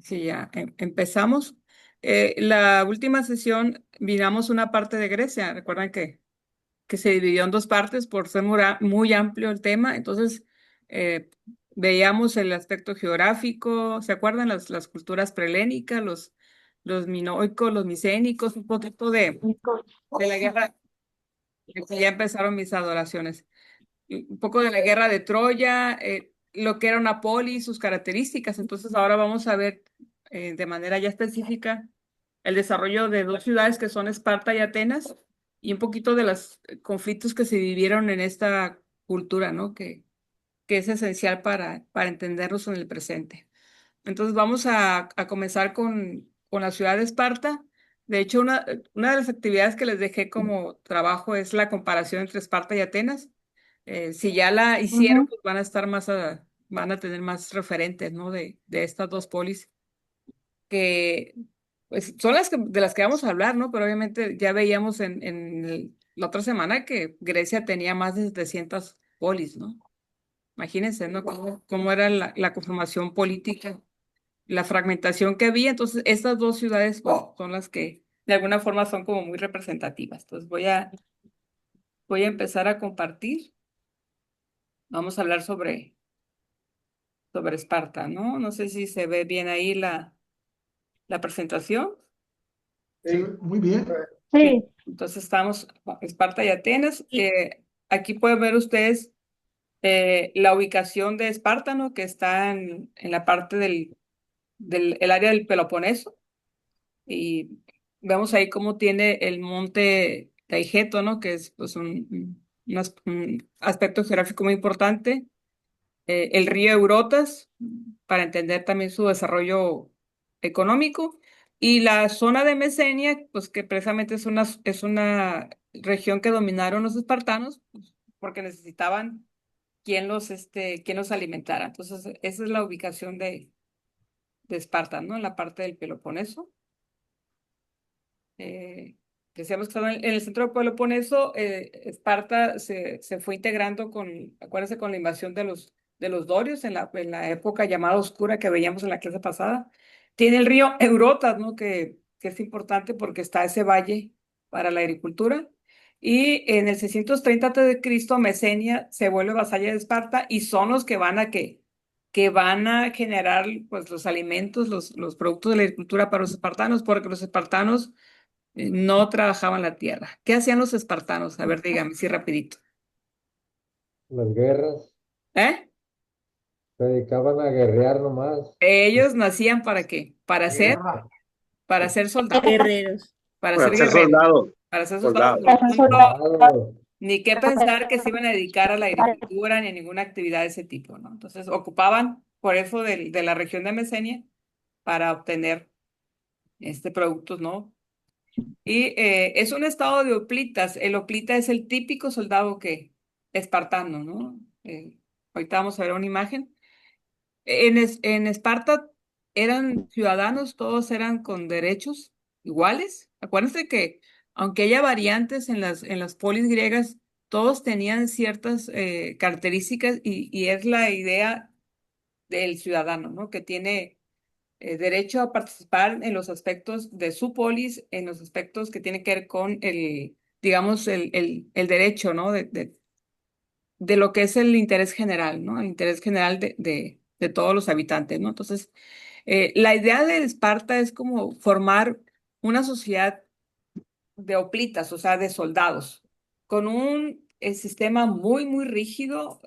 Sí, ya empezamos. La última sesión miramos una parte de Grecia. Recuerdan que se dividió en dos partes por ser muy amplio el tema. Entonces, eh, veíamos el aspecto geográfico. ¿Se acuerdan las culturas prelénicas, los minoicos, los micénicos, un poquito de la guerra, que ya empezaron mis adoraciones? Un poco de la guerra de Troya, lo que era una polis, sus características. Entonces ahora vamos a ver de manera ya específica el desarrollo de dos ciudades que son Esparta y Atenas y un poquito de los conflictos que se vivieron en esta cultura, ¿no? Que es esencial para entendernos en el presente. Entonces vamos a comenzar con la ciudad de Esparta. De hecho, una de las actividades que les dejé como trabajo es la comparación entre Esparta y Atenas. Si ya la hicieron, Ujú. pues van a estar van a tener más referentes, ¿no? De estas dos polis, que pues, son de las que vamos a hablar, ¿no? Pero obviamente ya veíamos la otra semana que Grecia tenía más de 700 polis, ¿no? Imagínense, ¿no? Cómo era la conformación política, la fragmentación que había. Entonces, estas dos ciudades, pues, son las que de alguna forma son como muy representativas. Entonces, voy a empezar a compartir. Vamos a hablar sobre Esparta, ¿no? No sé si se ve bien ahí la presentación. Sí, muy bien. Sí. Sí, Entonces estamos Esparta y Atenas. Aquí pueden ver ustedes la ubicación de Esparta, ¿no? Que está en la parte del el área del Peloponeso. Y vemos ahí cómo tiene el monte Taigeto, ¿no? Que es pues, un aspecto geográfico muy importante. El río Eurotas, para entender también su desarrollo económico, y la zona de Mesenia, pues que precisamente es una región que dominaron los espartanos, pues, porque necesitaban quien los alimentara. Entonces, esa es la ubicación de Esparta, ¿no? En la parte del Peloponeso. Eh, Decíamos que estaba en el centro del Peloponeso. Esparta se fue integrando acuérdense, con la invasión de los dorios en la época llamada oscura que veíamos en la clase pasada. Tiene el río Eurotas, ¿no? Que es importante porque está ese valle para la agricultura. Y en el 630 a.C., Mesenia se vuelve vasalla de Esparta y son los que van a generar pues, los alimentos, los productos de la agricultura para los espartanos, porque los espartanos no trabajaban la tierra. ¿Qué hacían los espartanos? A ver, dígame, sí, rapidito. Las guerras ¿Eh? se dedicaban a guerrear nomás. Ellos nacían ¿para qué? Guerra. Para ser soldados, guerreros. para ser Para ser guerreros, soldado, para ser soldados. soldado. Soldados. Ni qué pensar que se iban a dedicar a la agricultura ni a ninguna actividad de ese tipo, ¿no? Entonces ocupaban por eso de la región de Mesenia para obtener productos, ¿no? Y es un estado de hoplitas. El hoplita es el típico soldado que espartano, ¿no? Ahorita vamos a ver una imagen. En Esparta eran ciudadanos, todos eran con derechos iguales. Acuérdense que aunque haya variantes en las polis griegas, todos tenían ciertas características y es la idea del ciudadano, ¿no? Que tiene derecho a participar en los aspectos de su polis, en los aspectos que tienen que ver con digamos, el derecho, ¿no? De lo que es el interés general, ¿no? El interés general de todos los habitantes, ¿no? Entonces, la idea de Esparta es como formar una sociedad de hoplitas, o sea, de soldados, con un sistema muy rígido,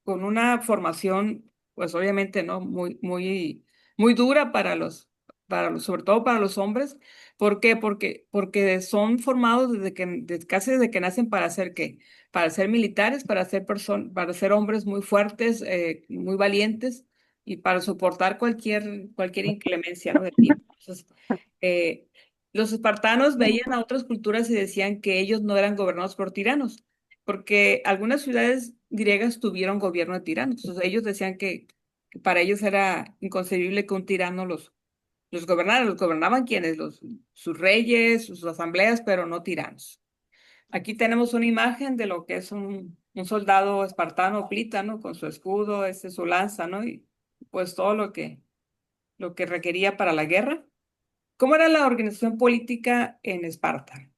con una formación, pues obviamente, ¿no? Muy dura sobre todo para los hombres. ¿Por qué? Porque son formados casi desde que nacen para hacer ¿qué? Para ser militares, para ser hombres muy fuertes, muy valientes y para soportar cualquier inclemencia, ¿no? Del tiempo. Entonces, eh, los espartanos veían a otras culturas y decían que ellos no eran gobernados por tiranos, porque algunas ciudades griegas tuvieron gobierno de tiranos. Entonces ellos decían que para ellos era inconcebible que un tirano los gobernara. Los gobernaban quienes, sus reyes, sus asambleas, pero no tiranos. Aquí tenemos una imagen de lo que es un soldado espartano plítano con su escudo, su lanza, ¿no? Y pues todo lo que requería para la guerra. ¿Cómo era la organización política en Esparta?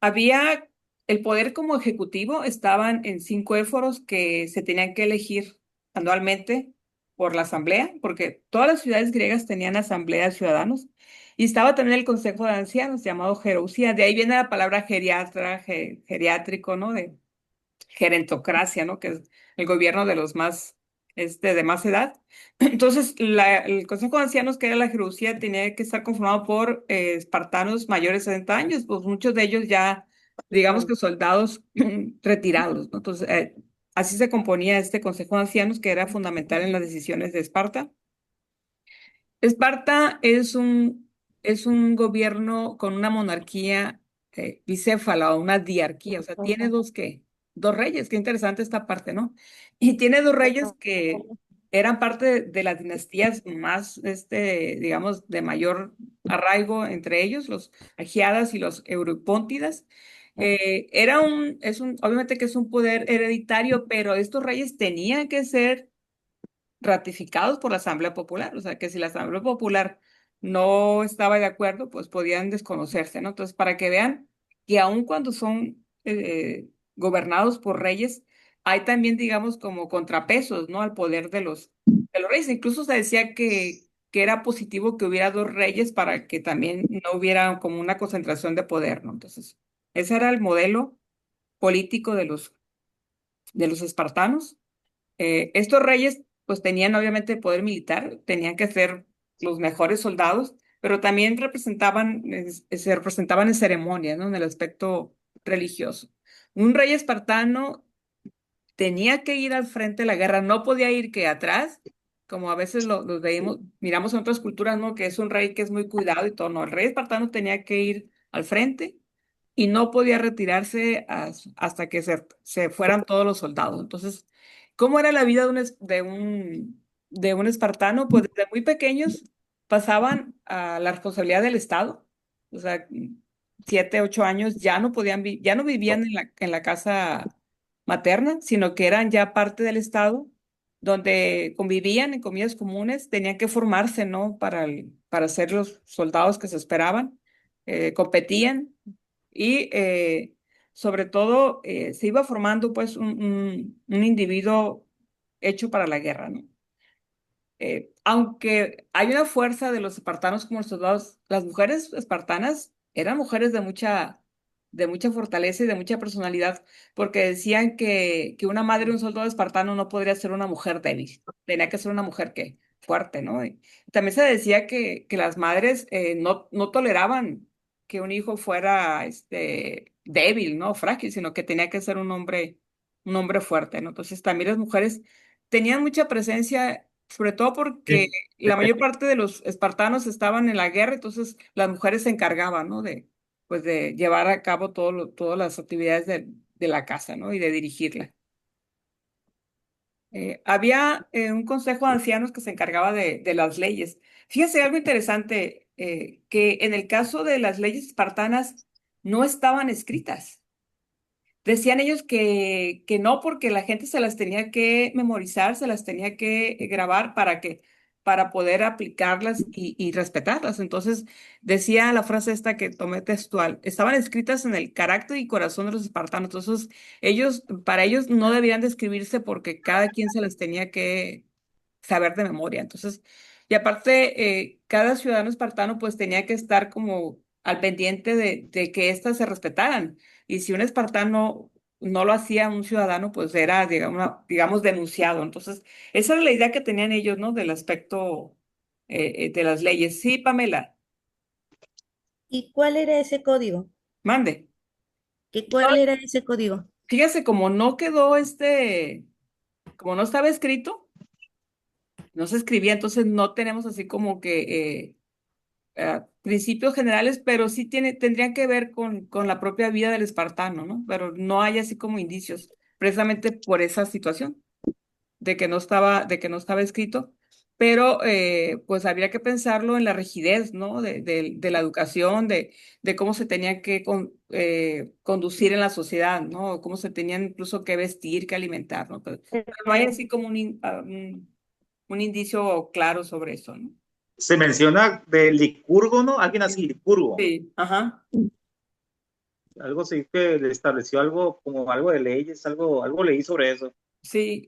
Había el poder como ejecutivo, estaban en 5 éforos que se tenían que elegir anualmente por la asamblea, porque todas las ciudades griegas tenían asamblea de ciudadanos, y estaba también el consejo de ancianos llamado Gerousía, de ahí viene la palabra geriatra, geriátrico, ¿no? De gerentocracia, ¿no? Que es el gobierno de los más, de más edad. Entonces, el Consejo de Ancianos, que era la Gerucía, tenía que estar conformado por espartanos mayores de 60 años, pues muchos de ellos ya, digamos que soldados retirados, ¿no? Entonces, así se componía este Consejo de Ancianos, que era fundamental en las decisiones de Esparta. Esparta es un gobierno con una monarquía bicéfala o una diarquía, o sea, tiene dos reyes, qué interesante esta parte, ¿no? Y tiene dos reyes que eran parte de las dinastías más, digamos, de mayor arraigo entre ellos, los Agiadas y los Europóntidas. Obviamente que es un poder hereditario, pero estos reyes tenían que ser ratificados por la Asamblea Popular, o sea que si la Asamblea Popular no estaba de acuerdo, pues podían desconocerse, ¿no? Entonces, para que vean que aun cuando son gobernados por reyes, hay también, digamos, como contrapesos, ¿no? Al poder de los reyes. Incluso se decía que era positivo que hubiera dos reyes para que también no hubiera como una concentración de poder, ¿no? Entonces, ese era el modelo político de los espartanos. Estos reyes pues tenían obviamente poder militar, tenían que ser los mejores soldados, pero también se representaban en ceremonias, ¿no? En el aspecto religioso. Un rey espartano tenía que ir al frente de la guerra, no podía ir que atrás, como a veces lo veíamos, miramos en otras culturas, ¿no? Que es un rey que es muy cuidado y todo, no, el rey espartano tenía que ir al frente y no podía retirarse hasta que se fueran todos los soldados. Entonces, ¿cómo era la vida de un espartano? Pues desde muy pequeños pasaban a la responsabilidad del Estado. O sea, 7, 8 años ya no ya no vivían en la casa materna, sino que eran ya parte del Estado, donde convivían en comidas comunes, tenían que formarse, ¿no? Para ser los soldados que se esperaban, competían y sobre todo se iba formando pues un individuo hecho para la guerra, ¿no? Aunque hay una fuerza de los espartanos como los soldados, las mujeres espartanas eran mujeres de mucha fortaleza y de mucha personalidad, porque decían que una madre de un soldado espartano no podría ser una mujer débil, tenía que ser una mujer fuerte, ¿no? Y también se decía que las madres no toleraban que un hijo fuera débil, ¿no? Frágil, sino que tenía que ser un hombre fuerte, ¿no? Entonces también las mujeres tenían mucha presencia, sobre todo porque Sí. la mayor parte de los espartanos estaban en la guerra, entonces las mujeres se encargaban, ¿no? Pues de llevar a cabo todas las actividades de la casa, ¿no? Y de dirigirla. Había un consejo de ancianos que se encargaba de las leyes. Fíjese algo interesante, que en el caso de las leyes espartanas no estaban escritas. Decían ellos que no, porque la gente se las tenía que memorizar, se las tenía que grabar para poder aplicarlas y respetarlas. Entonces, decía la frase esta que tomé textual, estaban escritas en el carácter y corazón de los espartanos. Entonces, para ellos no debían de escribirse porque cada quien se las tenía que saber de memoria. Entonces, y aparte, cada ciudadano espartano pues tenía que estar como al pendiente de que éstas se respetaran. Y si un espartano no lo hacía un ciudadano, pues era, digamos, denunciado. Entonces, esa era la idea que tenían ellos, ¿no? Del aspecto de las leyes. Sí, Pamela, ¿Y cuál era ese código? mande. ¿Cuál era ese código? Fíjese, como no quedó como no estaba escrito, no se escribía, entonces no tenemos así como que principios generales, pero sí tendrían que ver con la propia vida del espartano, ¿no? Pero no hay así como indicios, precisamente por esa situación de que no estaba escrito, pero pues habría que pensarlo en la rigidez, ¿no? De la educación, de cómo se tenía que conducir en la sociedad, ¿no? Cómo se tenían incluso que vestir, que alimentar, ¿no? Pero no hay así como un indicio claro sobre eso, ¿no? Se menciona de Licurgo, ¿no? Alguien así, Licurgo. Sí, ajá, Algo así que le estableció algo como algo de leyes, algo leí sobre eso. sí.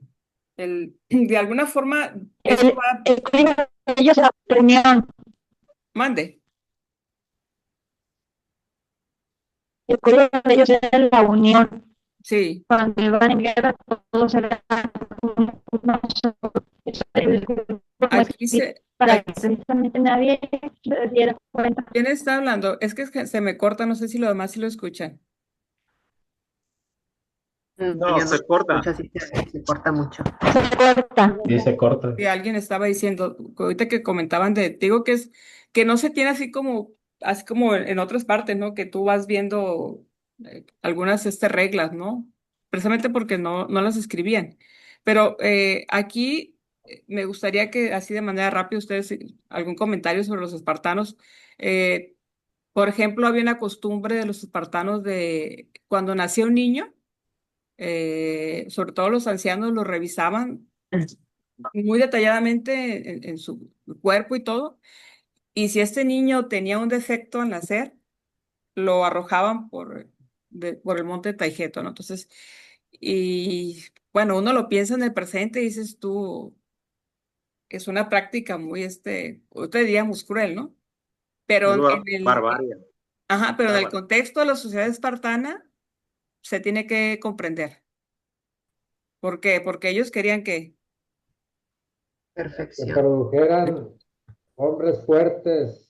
De alguna forma, eso va, El código de ellos era la unión. mande. El código de ellos era la unión. Sí, Cuando iban en guerra, todos eran uno solo. El grupo no aquí existía se, para que aquí, precisamente nadie se diera cuenta. ¿quién está hablando? Es que se me corta, no sé si lo demás sí lo escuchan. No, Yo no se corta. escucho, así se corta mucho. Se corta. Sí, se corta. Y alguien estaba diciendo, ahorita que comentaban digo que es, que no se tiene así como en otras partes, ¿no? Que tú vas viendo algunas reglas, ¿no? Precisamente porque no las escribían. Pero aquí me gustaría que así de manera rápida ustedes, algún comentario sobre los espartanos. Eh, por ejemplo, había una costumbre de los espartanos de cuando nacía un niño, sobre todo los ancianos lo revisaban muy detalladamente en su cuerpo y todo. Y si este niño tenía un defecto al nacer, lo arrojaban por el monte Taijeto, ¿no? Entonces, y bueno, uno lo piensa en el presente y dices tú, es una práctica muy, yo te diríamos cruel, ¿no? Pero Algo barbarie. ajá, pero en el Bárbaro. contexto de la sociedad espartana se tiene que comprender. ¿Por qué? Porque ellos querían Que Perfección. produjeran hombres fuertes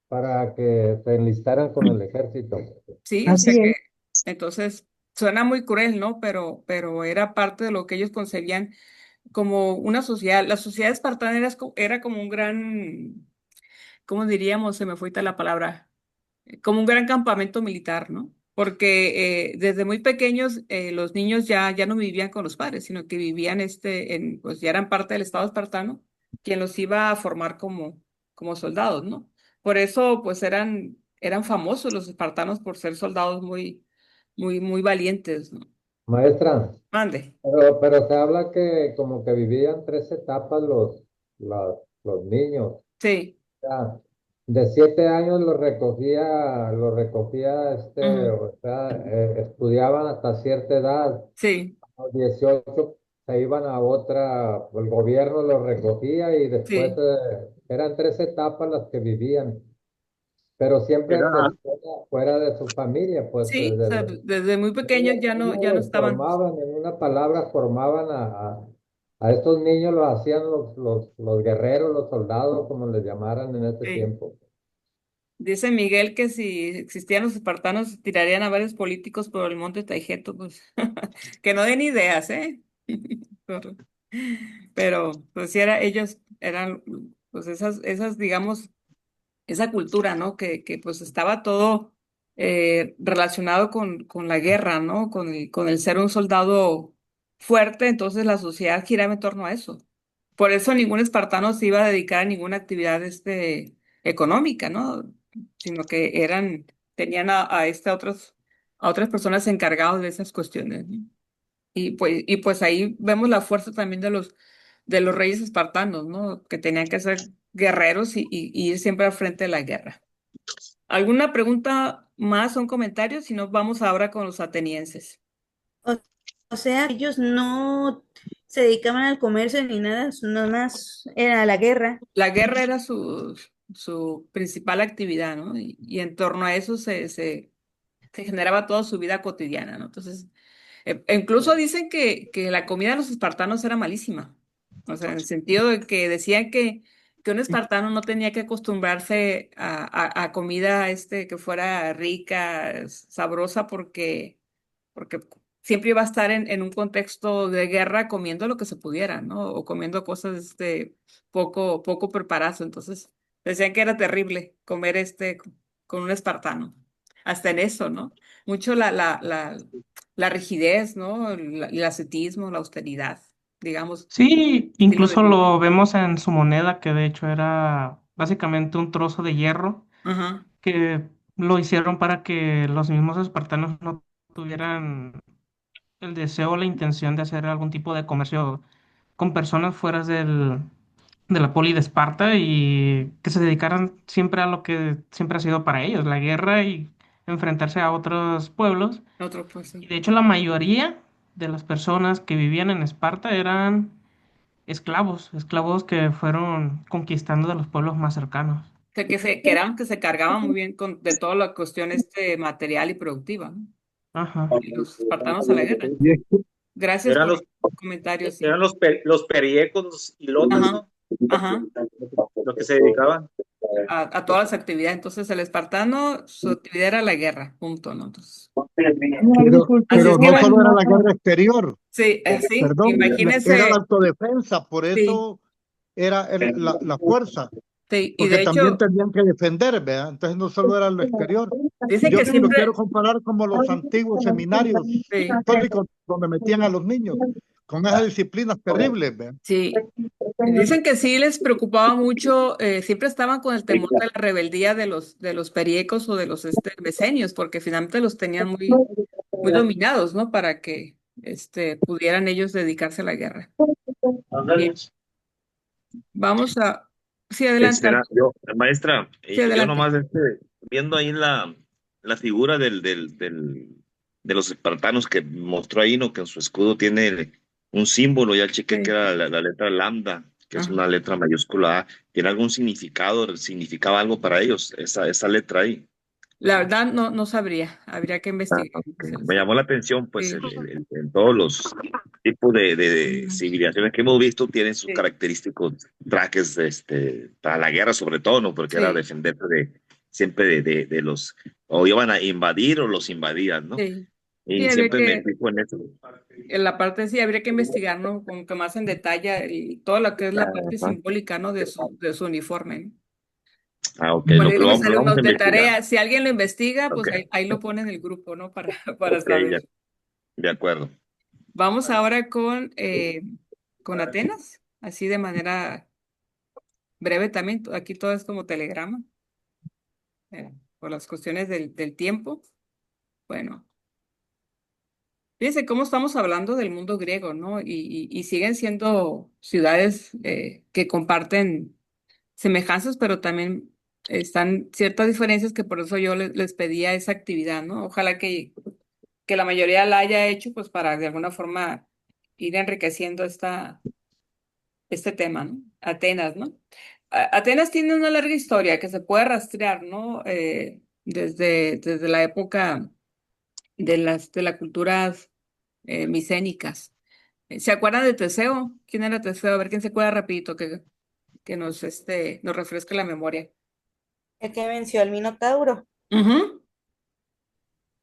para que se enlistaran con el ejército. sí, o sea Así que, es. entonces, suena muy cruel, ¿no? Pero era parte de lo que ellos concebían como una sociedad. La sociedad espartana era como un gran, ¿cómo diríamos? Se me fue ahorita la palabra, como un gran campamento militar, ¿no? Porque desde muy pequeños los niños ya no vivían con los padres, sino que vivían pues ya eran parte del Estado espartano, quien los iba a formar como soldados, ¿no? Por eso, pues eran famosos los espartanos por ser soldados muy valientes, ¿no? Maestra, Mande. pero se habla que como que vivían tres etapas los niños. Sí, Sea, de 7 años ujú, o sea, estudiaban hasta cierta edad. sí, A los 18 se iban a otra, el gobierno los recogía y después sí, eran tres etapas las que vivían, pero siempre Era, fuera de su familia, pues sí, o sea, desde muy pequeños ya no los estaban. formaban, en una palabra, formaban a estos niños, los hacían los guerreros, los soldados, como les llamaran en ese Sí. tiempo. Dice Miguel que si existían los espartanos, tirarían a varios políticos por el monte Taijeto, pues que no den ideas, ¿eh? Pero, pues sí ellos eran, pues digamos, esa cultura, ¿no? Que pues estaba todo relacionado con la guerra, ¿no? Con el ser un soldado fuerte, entonces la sociedad giraba en torno a eso. Por eso ningún espartano se iba a dedicar a ninguna actividad económica, ¿no? Sino que tenían a otras personas encargadas de esas cuestiones, ¿no? Y pues ahí vemos la fuerza también de los reyes espartanos, ¿no? Que tenían que ser guerreros y ir siempre al frente de la guerra. ¿Alguna pregunta más o un comentario? Si no, vamos ahora con los atenienses. O, o sea, ellos no se dedicaban al comercio ni nada, más era la guerra. La guerra era su principal actividad, ¿no? Y en torno a eso se generaba toda su vida cotidiana, ¿no? Entonces, incluso dicen que la comida de los espartanos era malísima. O sea, en el sentido de que decían que un espartano no tenía que acostumbrarse a comida que fuera rica, sabrosa, porque siempre iba a estar en un contexto de guerra comiendo lo que se pudiera, ¿no? O comiendo cosas poco preparadas. Entonces, decían que era terrible comer con un espartano. Hasta en eso, ¿no? Mucho la rigidez, ¿no? El ascetismo, la austeridad, digamos, Sí, estilo de incluso vida. lo vemos en su moneda, que de hecho era básicamente un trozo de hierro Ajá, que lo hicieron para que los mismos espartanos no tuvieran el deseo o la intención de hacer algún tipo de comercio con personas fuera de la poli de Esparta y que se dedicaran siempre a lo que siempre ha sido para ellos, la guerra y enfrentarse a otros pueblos. Otro pues. Y de hecho la mayoría de las personas que vivían en Esparta eran esclavos, esclavos que fueron conquistando de los pueblos más cercanos. Que se cargaban muy bien de toda la cuestión material y productiva, ¿no? Ajá. Y los espartanos a la guerra. Y es que Gracias Eran por los, el comentario, sí. eran los periecos, los hilotes, Ajá, ¿no? ajá, Lo que se dedicaban. a todas las actividades. Entonces, el espartano, su actividad era la guerra, punto, ¿no? Entonces, así es pero que, no solo era bueno, la guerra exterior, sí, sí, perdón, era la imagínense, autodefensa, por sí, eso era la fuerza, sí, y porque de también hecho, tenían que defender, ¿verdad? Entonces no solo era lo exterior. dicen Yo que lo quiero siempre, comparar como los antiguos seminarios sí, católicos donde metían a los niños con esas disciplinas terribles, ¿verdad? sí, dicen que sí les preocupaba mucho, siempre estaban con el temor de la rebeldía de los periecos o de los mesenios, porque finalmente los tenían muy dominados, ¿no? Para que pudieran ellos dedicarse a la guerra. Bien, vamos a, sí, adelante, Maestra, sí, yo adelante. nomás viendo ahí la figura de los espartanos que mostró ahí, ¿no? Que en su escudo tiene un símbolo, ya chequé que Sí, era la letra lambda, que es ajá. una letra mayúscula A. ¿Tiene algún significado? ¿Significaba algo para ellos, esa letra ahí? La verdad no sabría, habría que Ah, investigar. ok. Me llamó la atención, pues, Sí, en todos los tipos de ujú, civilizaciones que hemos visto tienen sus sí, característicos trajes, para la guerra sobre todo, ¿no? Porque era sí, defenderse siempre de los, o iban a invadir o los invadían, ¿no? sí. Sí, Y habría siempre me que, fijo en eso. en la parte sí, habría que investigar, ¿no? Como que más en detalle todo lo que es la parte Ajá. simbólica, ¿no? De su uniforme, ¿no? Ah, ok, Como le digo a mis lo vamos a alumnos de investigar. tarea, si alguien lo investiga, Ok, pues ahí lo pone en el grupo, ¿no? Para ok, saber. ya, de acuerdo. Vamos ahora con Atenas, así de manera breve también. Aquí todo es como telegrama, por las cuestiones del tiempo. Bueno, fíjense cómo estamos hablando del mundo griego, ¿no? Y siguen siendo ciudades que comparten semejanzas, pero también están ciertas diferencias que por eso yo les pedía esa actividad, ¿no? Ojalá que la mayoría la haya hecho, pues para de alguna forma ir enriqueciendo este tema, ¿no? Atenas, ¿no? Atenas tiene una larga historia que se puede rastrear, ¿no? Desde la época de las culturas micénicas. ¿Se acuerdan de Teseo? ¿Quién era Teseo? A ver quién se acuerda rapidito que nos refresque la memoria. El que venció al Minotauro. Ujú.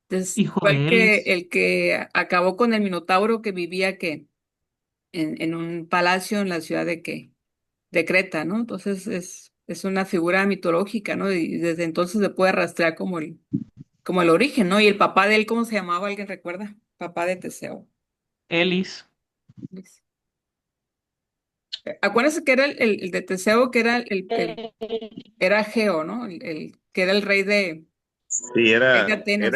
Entonces, Hijo fue de Elis. el que acabó con el Minotauro que vivía en un palacio en la ciudad de Creta, ¿no? Entonces es una figura mitológica, ¿no? Y desde entonces se puede rastrear como el origen, ¿no? Y el papá de él, ¿cómo se llamaba? ¿Alguien recuerda? Papá de Teseo. Elis. Acuérdense que era el de Teseo, que era era Geo, ¿no? Que era el Sí, rey de era Atenas.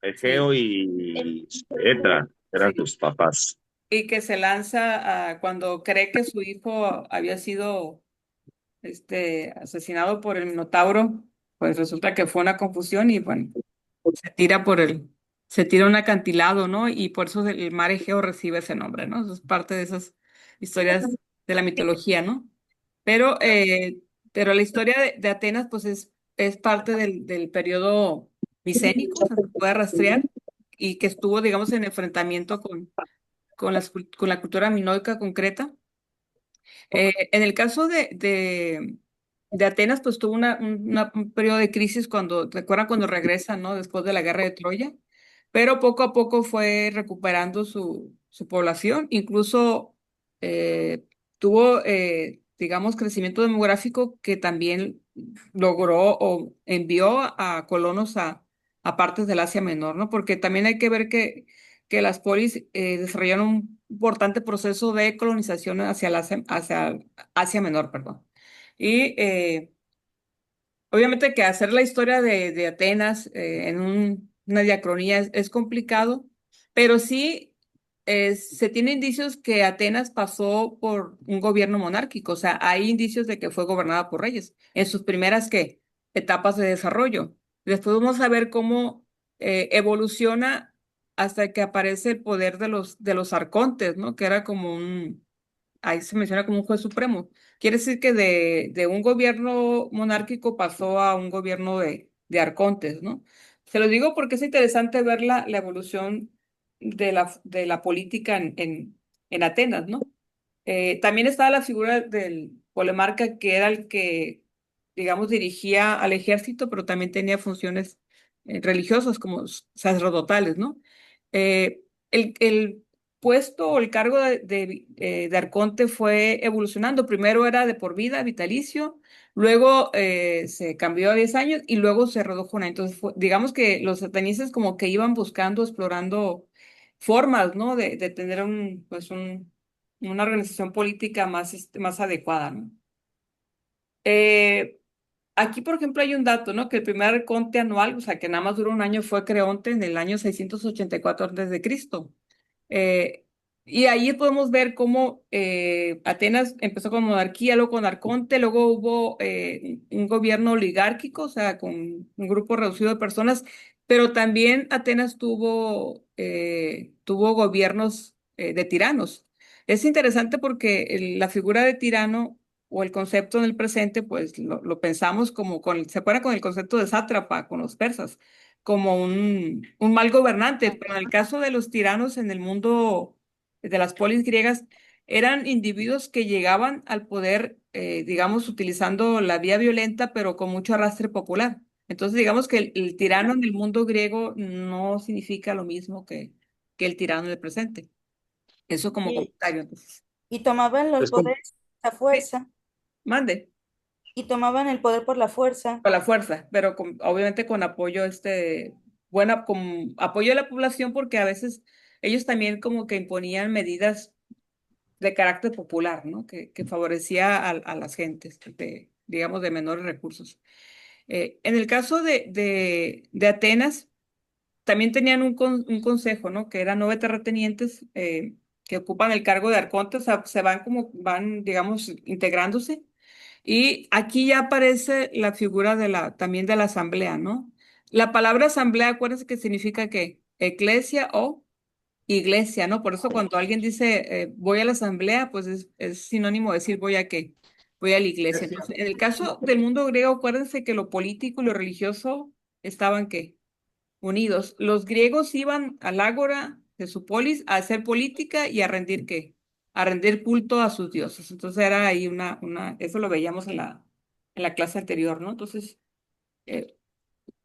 Egeo Sí, y Etra, eran sí. sus papás. Y que se lanza cuando cree que su hijo había sido asesinado por el Minotauro, pues resulta que fue una confusión y bueno, se tira se tira a un acantilado, ¿no? Y por eso el mar Egeo recibe ese nombre, ¿no? Eso es parte de esas historias de la mitología, ¿no? Pero, eh, pero la historia de Atenas, pues es parte del periodo micénico, o sea, se puede rastrear, y que estuvo, digamos, en enfrentamiento con la cultura minoica concreta. En el caso de Atenas, pues tuvo un periodo de crisis recuerdan cuando regresan, ¿no? Después de la guerra de Troya, pero poco a poco fue recuperando su población, incluso tuvo, digamos, crecimiento demográfico que también logró o envió a colonos a partes del Asia Menor, ¿no? Porque también hay que ver que las polis desarrollaron un importante proceso de colonización hacia Asia Menor, perdón. Y obviamente que hacer la historia de Atenas una diacronía es complicado, pero sí se tiene indicios que Atenas pasó por un gobierno monárquico, o sea, hay indicios de que fue gobernada por reyes en sus primeras etapas de desarrollo. Después vamos a ver cómo evoluciona hasta que aparece el poder de los arcontes, ¿no? Que era como ahí se menciona como un juez supremo. Quiere decir que de un gobierno monárquico pasó a un gobierno de arcontes, ¿no? Se lo digo porque es interesante ver la evolución de la política en Atenas, ¿no? También estaba la figura del polemarca, que era el que, digamos, dirigía al ejército, pero también tenía funciones religiosas como sacerdotales, ¿no? El puesto o el cargo de arconte fue evolucionando. Primero era de por vida, vitalicio, luego se cambió a 10 años y luego se redujo a un año. Entonces, digamos que los atenienses como que iban buscando, explorando formas, ¿no? De tener una organización política más, más adecuada, ¿no? Eh, Aquí, por ejemplo, hay un dato, ¿no? Que el primer arconte anual, o sea, que nada más duró un año, fue Creonte en el año 684 antes de Cristo. Eh, y ahí podemos ver cómo Atenas empezó con monarquía, luego con arconte, luego hubo un gobierno oligárquico, o sea, con un grupo reducido de personas, pero también Atenas tuvo gobiernos de tiranos. Es interesante porque la figura de tirano o el concepto en el presente, pues lo pensamos como se acuerda con el concepto de sátrapa, con los persas, como un mal gobernante, pero en el caso de los tiranos en el mundo de las polis griegas, eran individuos que llegaban al poder, digamos, utilizando la vía violenta, pero con mucho arrastre popular. Entonces, digamos que el tirano en el mundo griego no significa lo mismo que el tirano del presente. Eso como Y, comentario, entonces. y tomaban los Es como, poderes a Sí, fuerza, mande. y tomaban el poder por la fuerza. Con la fuerza, pero obviamente con apoyo, con apoyo de la población, porque a veces ellos también como que imponían medidas de carácter popular, ¿no? Que favorecía a las gentes, digamos, de menores recursos. En el caso de Atenas, también tenían un consejo, ¿no? Que eran 9 terratenientes que ocupan el cargo de arcontes, o sea, van, digamos, integrándose. Y aquí ya aparece la figura también de la asamblea, ¿no? La palabra asamblea, acuérdense que significa que eclesia o iglesia, ¿no? Por eso cuando alguien dice voy a la asamblea, pues es sinónimo de decir voy a qué, voy a la iglesia. Entonces, en el caso del mundo griego, acuérdense que lo político y lo religioso estaban ¿qué? Unidos. Los griegos iban al ágora de su polis a hacer política y a rendir ¿qué? A rendir culto a sus dioses. Entonces era ahí eso lo veíamos en la clase anterior, ¿no? Entonces, eh,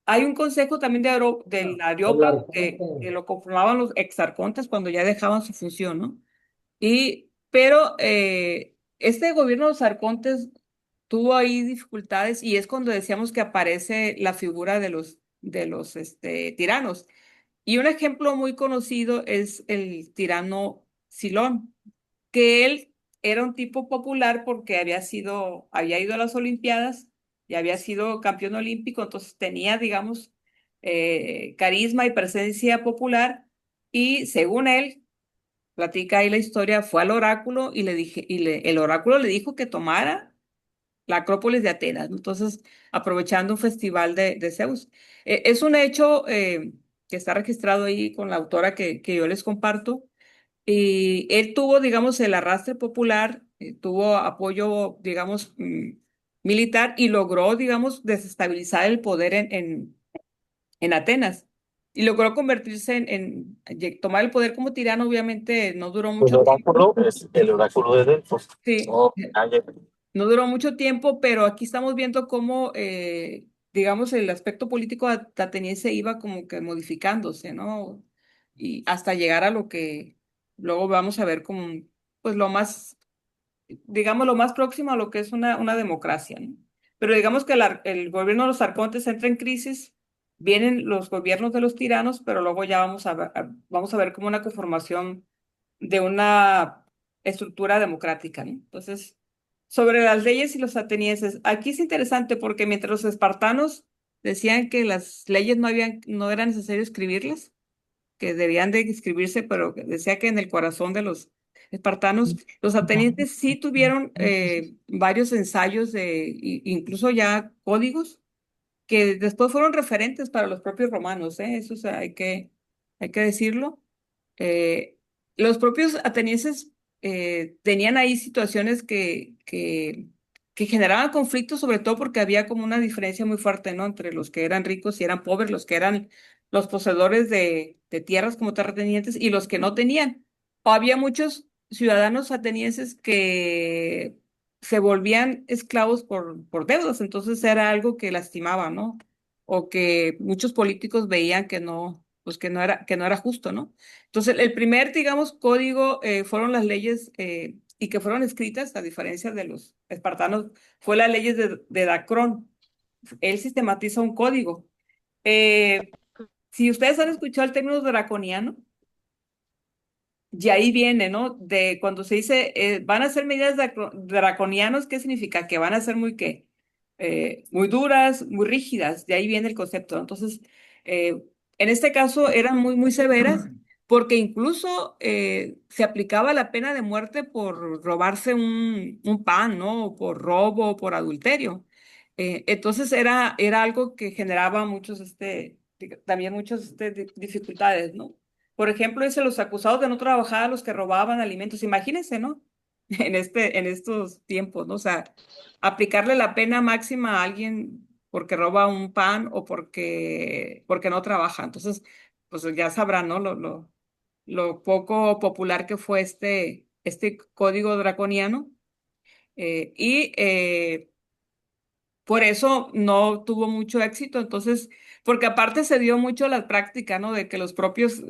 hay un consejo también del El Areópago que arconte, lo conformaban los exarcontes cuando ya dejaban su función, ¿no? Pero este gobierno de los arcontes tuvo ahí dificultades y es cuando decíamos que aparece la figura de los tiranos. Y un ejemplo muy conocido es el tirano Silón, que él era un tipo popular porque había ido a las Olimpiadas y había sido campeón olímpico, entonces tenía, digamos, carisma y presencia popular y según él, platica ahí la historia, fue al oráculo y el oráculo le dijo que tomara la Acrópolis de Atenas, ¿no? Entonces, aprovechando un festival de Zeus. Es un hecho que está registrado ahí con la autora que yo les comparto. Y él tuvo, digamos, el arrastre popular, tuvo apoyo, digamos, militar y logró, digamos, desestabilizar el poder en Atenas. Y logró convertirse tomar el poder como tirano, obviamente no duró El mucho tiempo. oráculo es el oráculo de Delfos. Sí, Oh, ya. no duró mucho tiempo, pero aquí estamos viendo cómo, digamos, el aspecto político ateniense iba como que modificándose, ¿no? Y hasta llegar a lo que luego vamos a ver como, pues lo más, digamos, lo más próximo a lo que es una democracia, ¿no? Pero digamos que el gobierno de los arcontes entra en crisis, vienen los gobiernos de los tiranos, pero luego ya vamos a ver como una conformación de una estructura democrática, ¿no? Entonces, sobre las leyes y los atenienses, aquí es interesante porque mientras los espartanos decían que las leyes no era necesario escribirlas, que debían de inscribirse, pero decía que en el corazón de los espartanos, los atenienses sí tuvieron varios ensayos incluso ya códigos que después fueron referentes para los propios romanos, ¿eh? Eso, o sea, hay que decirlo. Eh, los propios atenienses tenían ahí situaciones que generaban conflictos, sobre todo porque había como una diferencia muy fuerte, ¿no? Entre los que eran ricos y eran pobres, los que eran los poseedores de tierras como terratenientes y los que no tenían. Había muchos ciudadanos atenienses que se volvían esclavos por deudas, entonces era algo que lastimaba, ¿no? O que muchos políticos veían que no, pues que no era justo, ¿no? Entonces, el primer, digamos, código fueron las leyes y que fueron escritas, a diferencia de los espartanos, fue las leyes de Dacrón. Él sistematiza un código. Si ustedes han escuchado el término draconiano, y ahí viene, ¿no? De cuando se dice, van a ser medidas draconianos, ¿qué significa? Que van a ser ¿qué? Muy duras, muy rígidas, de ahí viene el concepto, ¿no? Entonces, en este caso eran muy severas, porque incluso se aplicaba la pena de muerte por robarse un pan, ¿no? O por robo, o por adulterio. Entonces era algo que generaba también muchas dificultades, ¿no? Por ejemplo, dice los acusados de no trabajar, los que robaban alimentos. Imagínense, ¿no? En estos tiempos, ¿no? O sea, aplicarle la pena máxima a alguien porque roba un pan o porque no trabaja. Entonces, pues ya sabrán, ¿no? Lo poco popular que fue este código draconiano. Y por eso no tuvo mucho éxito. Entonces, porque aparte se dio mucho la práctica, ¿no? De que los propios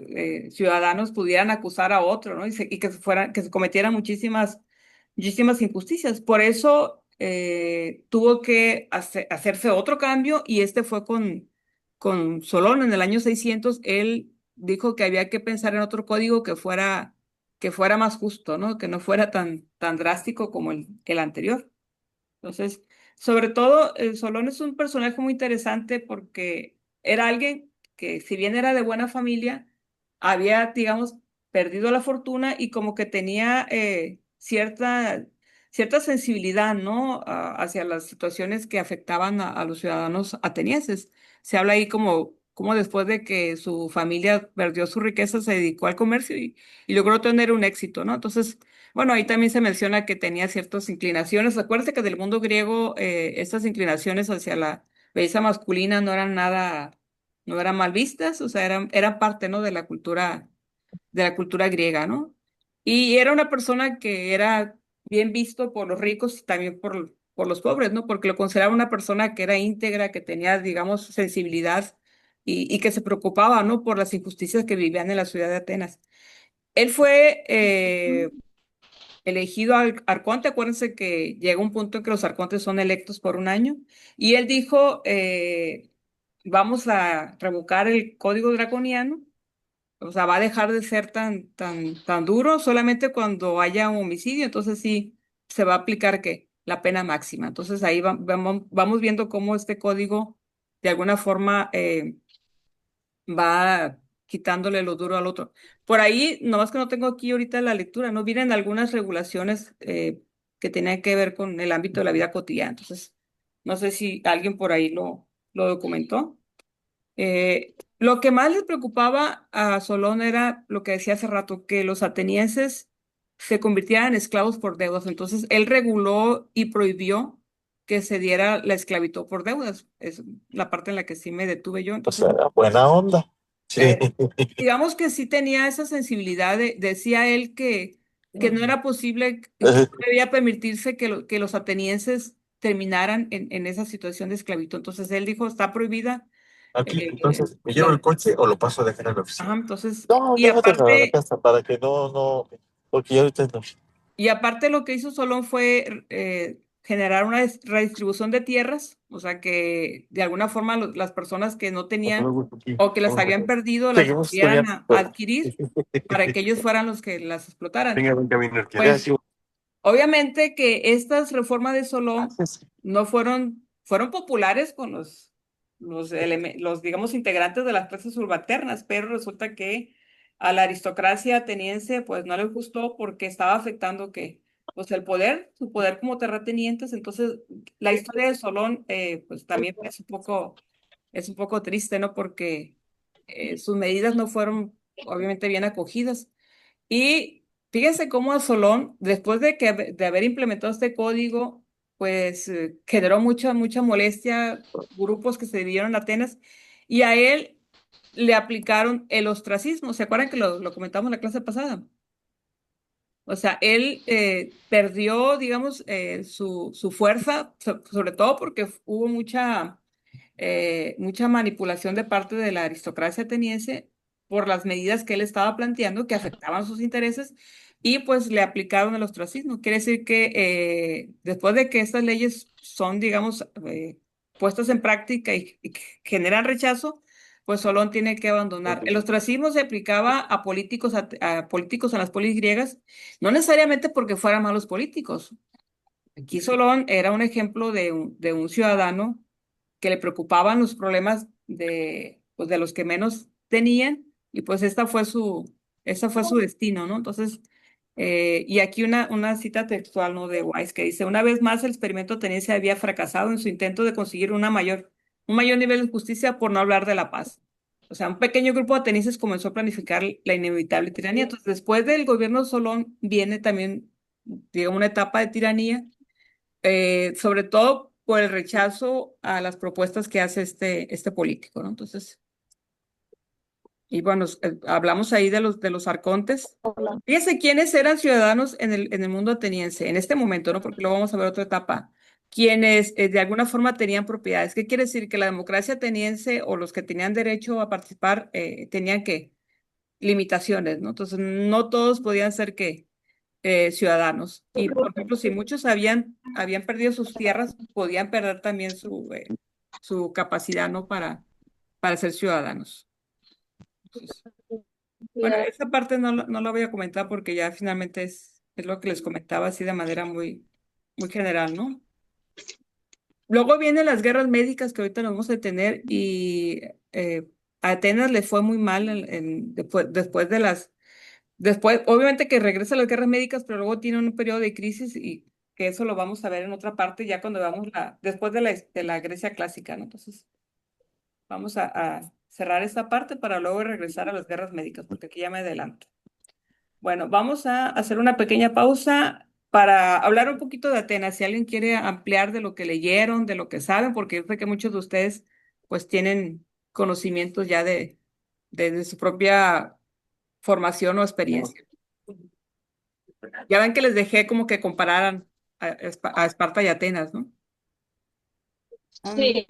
ciudadanos pudieran acusar a otro, ¿no? Y que se cometieran muchísimas injusticias. Por eso tuvo que hacerse otro cambio y este fue con Solón en el año 600. Él dijo que había que pensar en otro código que fuera más justo, ¿no? Que no fuera tan drástico como el anterior. Entonces, sobre todo, Solón es un personaje muy interesante porque era alguien que, si bien era de buena familia, había, digamos, perdido la fortuna y como que tenía cierta sensibilidad, ¿no? Hacia las situaciones que afectaban a los ciudadanos atenienses. Se habla ahí como después de que su familia perdió su riqueza, se dedicó al comercio y logró tener un éxito, ¿no? Entonces, bueno, ahí también se menciona que tenía ciertas inclinaciones. Acuérdate que del mundo griego estas inclinaciones hacia la belleza masculina no eran mal vistas, o sea, eran parte, ¿no? De la cultura griega, ¿no? Y era una persona que era bien visto por los ricos y también por los pobres, ¿no? Porque lo consideraba una persona que era íntegra, que tenía, digamos, sensibilidad y que se preocupaba, ¿no? Por las injusticias que vivían en la ciudad de Atenas. Él fue elegido arconte. Acuérdense que llega un punto en que los arcontes son electos por un año, y él dijo, vamos a revocar el código draconiano, o sea, va a dejar de ser tan duro solamente cuando haya un homicidio, entonces sí se va a aplicar ¿qué? La pena máxima. Entonces ahí vamos viendo cómo este código de alguna forma va quitándole lo duro al otro. Por ahí, nomás que no tengo aquí ahorita la lectura, ¿no? Vienen algunas regulaciones que tenían que ver con el ámbito de la vida cotidiana. Entonces, no sé si alguien por ahí lo documentó. Lo que más les preocupaba a Solón era lo que decía hace rato, que los atenienses se convirtieran en esclavos por deudas. Entonces, él reguló y prohibió que se diera la esclavitud por deudas. Es la parte en la que sí me detuve yo. O Entonces, sea, buena onda. Sí. digamos que sí tenía esa sensibilidad, decía él que no era posible, que no debía permitirse que los atenienses terminaran en esa situación de esclavitud. Entonces él dijo, está prohibida. Aquí, eh, entonces, ¿me llevo el coche o lo paso a dejar en la oficina? ajá, entonces, No, y déjatelo a la aparte, casa para que no, porque ya ahorita no. y aparte lo que hizo Solón fue generar una redistribución de tierras, o sea que de alguna forma las personas que no tenían o que las habían perdido las Seguimos pudieran estudiando. adquirir para que ellos fueran los que las explotaran. Venga, venir. Pues obviamente que estas reformas de Solón no fueron populares con los digamos, integrantes de las clases subalternas, pero resulta que a la aristocracia ateniense pues no les gustó porque estaba afectando que pues el poder, su poder como terratenientes. Entonces la historia de Solón pues también es un poco triste, ¿no? Porque sus medidas no fueron obviamente bien acogidas. Y fíjense cómo a Solón, después de haber implementado este código, pues generó mucha molestia, grupos que se dividieron en Atenas, y a él le aplicaron el ostracismo. ¿Se acuerdan que lo comentamos en la clase pasada? O sea, él perdió, digamos, su fuerza, sobre todo porque hubo mucha manipulación de parte de la aristocracia ateniense por las medidas que él estaba planteando que afectaban sus intereses, y pues le aplicaron el ostracismo. Quiere decir que después de que estas leyes son, digamos, puestas en práctica y generan rechazo, pues Solón tiene que abandonar. El ostracismo se aplicaba a políticos, a políticos en las polis griegas, no necesariamente porque fueran malos políticos. Aquí Solón era un ejemplo de un ciudadano que le preocupaban los problemas pues, de los que menos tenían, y pues esta fue su destino, ¿no? Entonces, y aquí una cita textual, ¿no? De Wise, que dice: una vez más el experimento ateniense había fracasado en su intento de conseguir un mayor nivel de justicia, por no hablar de la paz. O sea, un pequeño grupo de atenienses comenzó a planificar la inevitable tiranía. Entonces, después del gobierno de Solón viene también, digamos, una etapa de tiranía, sobre todo por el rechazo a las propuestas que hace este político, ¿no? Entonces, y bueno, hablamos ahí de los arcontes. Fíjense quiénes eran ciudadanos en el mundo ateniense en este momento, ¿no? Porque luego vamos a ver otra etapa. Quienes de alguna forma tenían propiedades. ¿Qué quiere decir? Que la democracia ateniense, o los que tenían derecho a participar, tenían que limitaciones, ¿no? Entonces, no todos podían ser que ciudadanos. Y, por ejemplo, si muchos habían perdido sus tierras, podían perder también su capacidad, ¿no? Para ser ciudadanos. Entonces, bueno, esa parte no la voy a comentar porque ya finalmente es lo que les comentaba así de manera muy general, ¿no? Luego vienen las guerras médicas que ahorita nos vamos a detener, y a Atenas le fue muy mal después de Después, obviamente que regresa a las guerras médicas, pero luego tiene un periodo de crisis, y que eso lo vamos a ver en otra parte ya cuando veamos después de la Grecia clásica, ¿no? Entonces, vamos a cerrar esta parte para luego regresar a las guerras médicas, porque aquí ya me adelanto. Bueno, vamos a hacer una pequeña pausa para hablar un poquito de Atenas. Si alguien quiere ampliar de lo que leyeron, de lo que saben, porque yo sé que muchos de ustedes pues tienen conocimientos ya de su propia formación o experiencia. Ya ven que les dejé como que compararan a Esparta y Atenas, ¿no? Sí.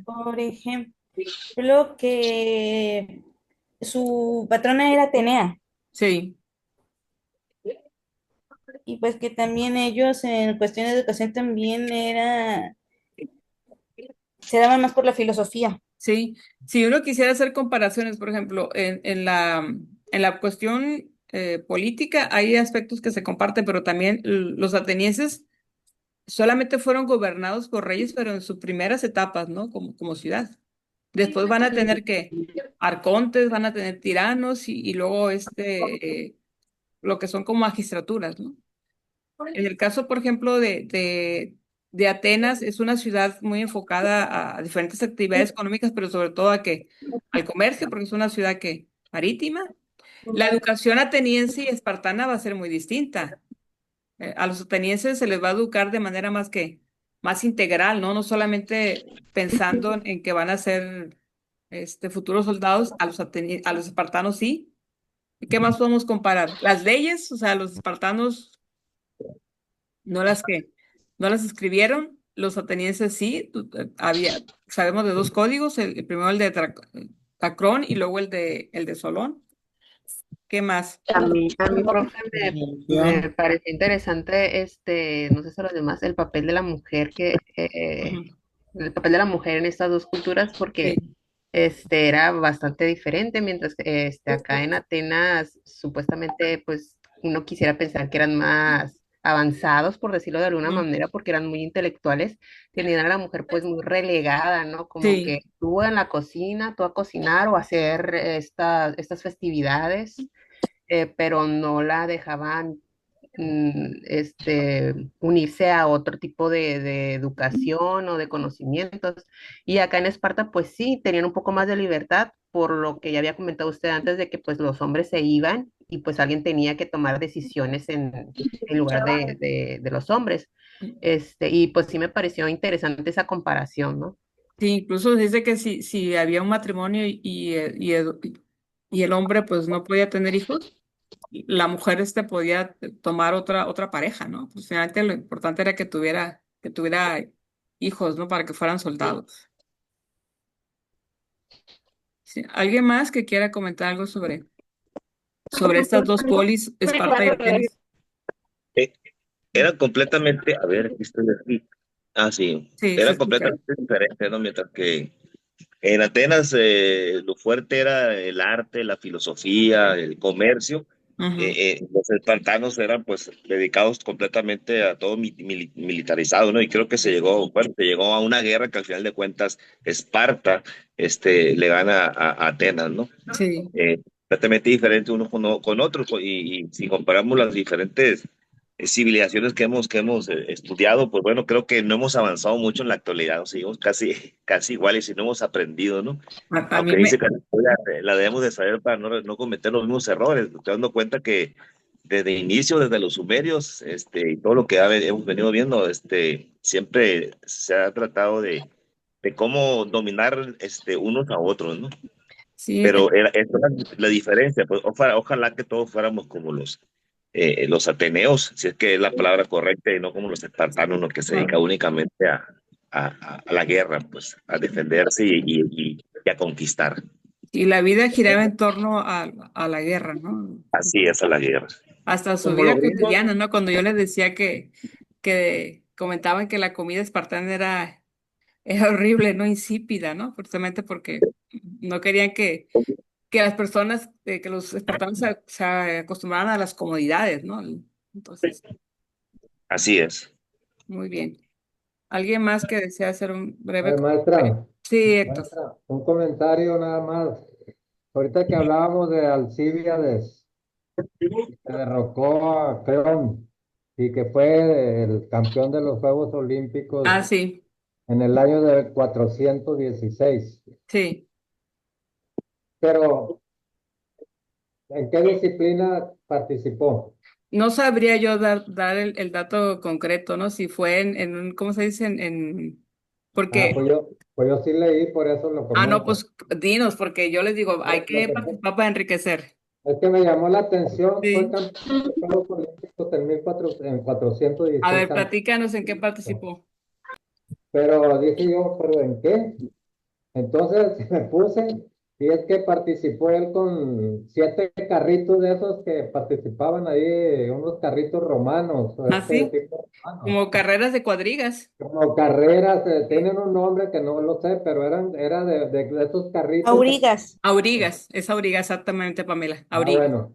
Por ejemplo, que su patrona era Atenea, Sí, y pues que también ellos en cuestión de educación también se daban más por la filosofía. sí. Si uno quisiera hacer comparaciones, por ejemplo, en la cuestión política hay aspectos que se comparten, pero también los atenienses solamente fueron gobernados por reyes, pero en sus primeras etapas, ¿no? Como ciudad. Después van a tener que arcontes, van a tener tiranos, y luego lo que son como magistraturas, ¿no? En el caso, por ejemplo, de Atenas, es una ciudad muy enfocada a diferentes actividades económicas, pero sobre todo al comercio, porque es una ciudad marítima. La educación ateniense y espartana va a ser muy distinta. A los atenienses se les va a educar de manera más integral, ¿no? No solamente pensando en que van a ser futuros soldados. A los espartanos sí. ¿Y qué más podemos comparar? Las leyes, o sea, los espartanos no no las escribieron, los atenienses sí. Sabemos de dos códigos, el primero el de Tacrón, y luego el de Solón. ¿Qué más? A mí, profe, me pareció interesante, no sé si a los demás, el papel de la mujer Ujú. el papel de la mujer en estas dos culturas, porque Sí, era bastante diferente, mientras que acá en Atenas, supuestamente, pues, uno quisiera pensar que eran más avanzados, por decirlo de alguna Mm. manera, porque eran muy intelectuales, tenían a la mujer pues muy relegada, ¿no? Como Sí, que tú en la cocina, tú a cocinar o a hacer estas festividades, pero no la dejaban unirse a otro tipo de educación o de conocimientos. Y acá en Esparta, pues sí, tenían un poco más de libertad, por lo que ya había comentado usted antes de que pues los hombres se iban y pues alguien tenía que tomar decisiones en lugar de los hombres. Y pues sí me pareció interesante esa comparación, ¿no? sí, incluso dice que si había un matrimonio y el hombre pues no podía tener hijos, la mujer podía tomar otra pareja, ¿no? Pues finalmente lo importante era que tuviera hijos, ¿no? Para que fueran soldados. Sí. ¿Alguien más que quiera comentar algo sobre estas dos polis, Esparta y Atenas? Eh, Era completamente, a ver, aquí estoy aquí. Ah, sí, Sí, se era escucha. completamente diferente, ¿no? Mientras que en Atenas lo fuerte era el arte, la filosofía, el comercio. Ujú. Los espartanos eran pues dedicados completamente a todo militarizado, ¿no? Y creo que se llegó a una guerra que al final de cuentas Esparta le gana a Atenas, ¿no? Sí. Completamente diferente uno con otro, y si comparamos las diferentes civilizaciones que hemos estudiado, pues bueno, creo que no hemos avanzado mucho en la actualidad, ¿no? Seguimos casi iguales y no hemos aprendido, ¿no? A mí Aunque dice me, que la historia la debemos de saber para no cometer los mismos errores. Estoy dando cuenta que desde el inicio, desde los sumerios, y todo lo que hemos venido viendo, siempre se ha tratado de cómo dominar unos a otros, ¿no? sí, Pero esa era la diferencia, pues ojalá que todos fuéramos como los ateneos, si es que es la palabra correcta, y no como los espartanos, ¿no? Que se dedican únicamente a la guerra, pues a defenderse y a conquistar. y la vida giraba en torno a la guerra, ¿no? Así es a la guerra. Hasta su Como los vida gringos, cotidiana, ¿no? Cuando yo les decía que comentaban que la comida espartana era horrible, ¿no? Insípida, ¿no? Precisamente porque no querían que las personas, que los espartanos se acostumbraran a las comodidades, ¿no? Entonces, Así es. muy bien. ¿Alguien más que desea hacer un breve comentario? Maestra, Sí, Héctor. maestra, un comentario nada más. Ahorita que hablábamos de Alcíbiades, que derrocó a Creón y que fue el campeón de los Juegos Ah, Olímpicos sí, en el año de 416. sí. Pero, ¿en qué disciplina participó? No sabría yo dar el dato concreto, ¿no? Si fue en un, ¿cómo se dice? Ah, Porque, pues yo sí leí, por eso lo no, comento. pues dinos, porque yo les digo, hay Lo que que participar para enriquecer. es que me llamó la atención, fue Sí. campeón de Juegos Olímpicos en A 416 ver, años. platícanos en qué participó. Pero dije yo, ¿pero en qué? Entonces me puse, y es que participó él con 7 carritos de esos que participaban ahí, unos carritos romanos, Así, tipo romanos. como carreras de cuadrigas. Como carreras, Sí. tienen un nombre que no lo sé, pero era de esos carritos que... Aurigas. Aurigas, es auriga exactamente, Pamela. Aurigas. Bueno,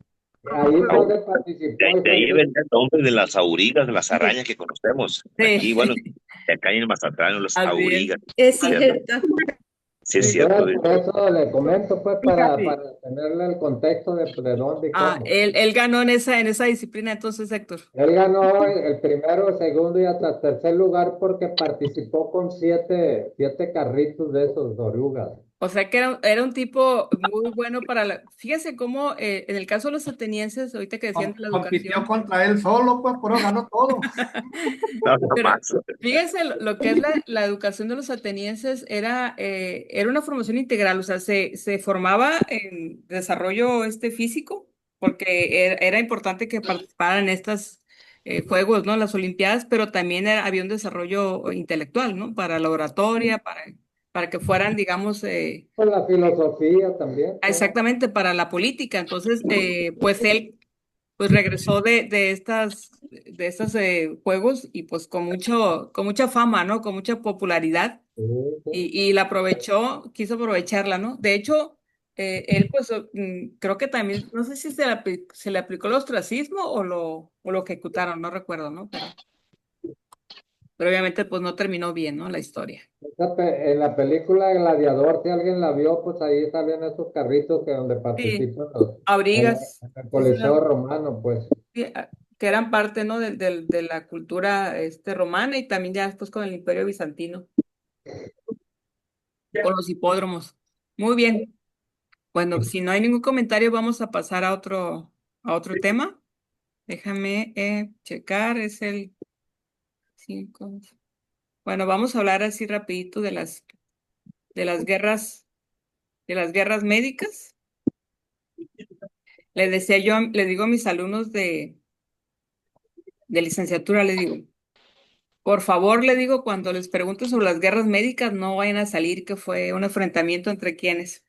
ahí fue donde participó y De fue ahí el viene el nombre de las aurigas, de las arañas que conocemos. Aquí, bueno, Sí, acá en Mazatlán, las así es. aurigas. Es ¿Cierto? cierto. Sí, es Sí. cierto. Entonces, por eso le comento, pues, Sí. para tenerle el contexto de dónde y cómo. Él ganó en esa disciplina, entonces, Héctor. Él ganó el primero, el segundo y hasta tercer lugar porque participó con 7 carritos de esos orugas. O sea que era un tipo muy bueno para Fíjese cómo, en el caso de los atenienses, ahorita que decían de la compitió educación, contra él solo, pues, por eso ganó todo. No, no pero más. fíjese lo que es la educación de los atenienses era una formación integral, o sea, se formaba en desarrollo físico, porque era importante que participaran en estos juegos, ¿no? Las olimpiadas, pero también había un desarrollo intelectual, ¿no? Para la oratoria, para que fueran, digamos, Pues la filosofía también, pues. exactamente para la política. Entonces, pues él pues regresó de estos juegos y pues con mucha fama, ¿no? Con mucha popularidad Sí, sí. y quiso aprovecharla, ¿no? De hecho, él pues creo que también, no sé si se le aplicó el ostracismo o lo ejecutaron, no recuerdo, ¿no? Pero obviamente pues no terminó bien, ¿no? La historia. En la película Gladiador, si alguien la vio, pues ahí salen esos carritos que donde Sí, participan abrigas, en el sí, sí, Coliseo Romano, pues. sí, que eran parte, ¿no? De la cultura romana y también ya después con el Imperio Bizantino, con los hipódromos. Muy bien. Bueno, si no hay ningún comentario, vamos a pasar a otro tema. Déjame checar, es el 5. Bueno, vamos a hablar así rapidito de las guerras, médicas. Le digo a mis alumnos de licenciatura, le digo, por favor, le digo, cuando les pregunto sobre las guerras médicas, no vayan a salir que fue un enfrentamiento entre quiénes.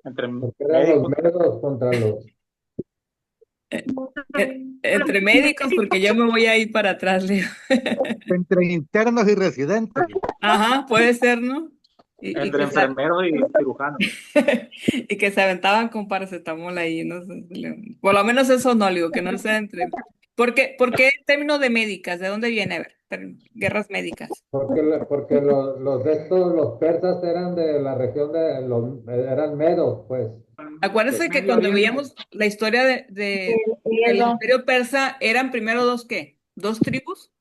Entre Porque eran los médicos. medos contra los... Entre médicos, porque yo me voy a ir para atrás, le digo. Entre internos y residentes. Ajá, puede ser, ¿no? Y Entre que se, enfermeros y cirujanos. y que se aventaban con paracetamol ahí, no sé, por lo menos eso no, le digo, que no sea entre... ¿Por qué el término de médicas? ¿De dónde viene? A ver, guerras médicas. Porque los de estos, los persas eran de la región eran medos, pues. Acuérdense que cuando veíamos la historia del Imperio Persa, eran primero ¿qué? Dos tribus,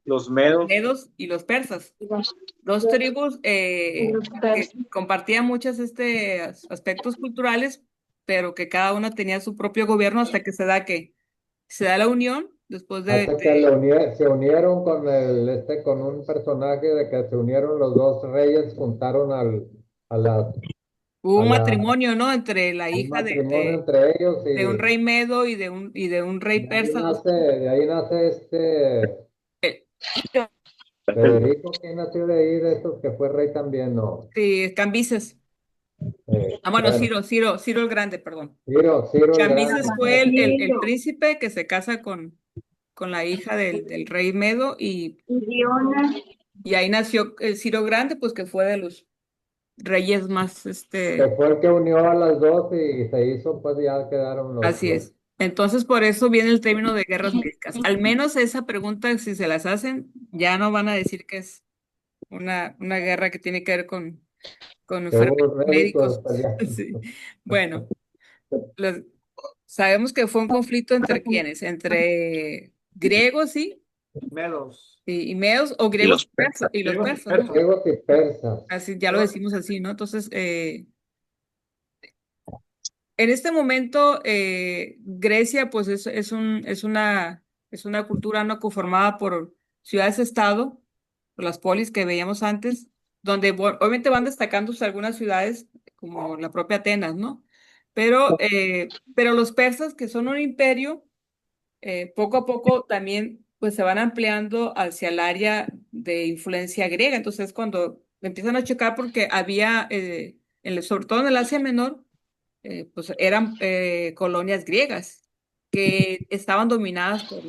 Los medos. medos y los persas. Dos tribus que compartían muchos aspectos culturales, pero que cada una tenía su propio gobierno hasta que se da la unión después Hasta que se unieron con con un personaje de que se unieron los dos reyes, juntaron a la, hubo a un la, matrimonio, ¿no? Entre la un hija matrimonio entre ellos de un rey medo y de un rey persa. de ahí nace Federico, que nació de ahí, de esos que fue rey también, ¿no? Sí, Cambises. Bueno, Bueno, Ciro el Grande, perdón. Ciro el Cambises Grande. fue el príncipe que se casa con la hija del rey Medo y ahí nació el Ciro Grande, pues que fue de los reyes más, Que fue el que unió a las dos y se hizo, pues ya quedaron así es. Entonces, por eso viene el término de guerras médicas. Al menos esa pregunta, si se las hacen, ya no van a decir que es una guerra que tiene que ver con que hubo enfermos médicos. médicos peleando. Sí. Bueno, los- sabemos que fue un conflicto entre quiénes, entre griegos, ¿sí? Medos. Y medos, o Y griegos los persas, y los Griegos y persas, ¿no? Griegos y persas. Así, ya lo decimos así, ¿no? Entonces, en este momento, Grecia, pues es una cultura no conformada por ciudades-estado, por las polis que veíamos antes, donde obviamente van destacándose algunas ciudades, como la propia Atenas, ¿no? Pero los persas, que son un imperio, poco a poco también pues se van ampliando hacia el área de influencia griega. Entonces, cuando empiezan a chocar, porque había, sobre todo en el Asia Menor, pues eran colonias griegas que estaban dominadas por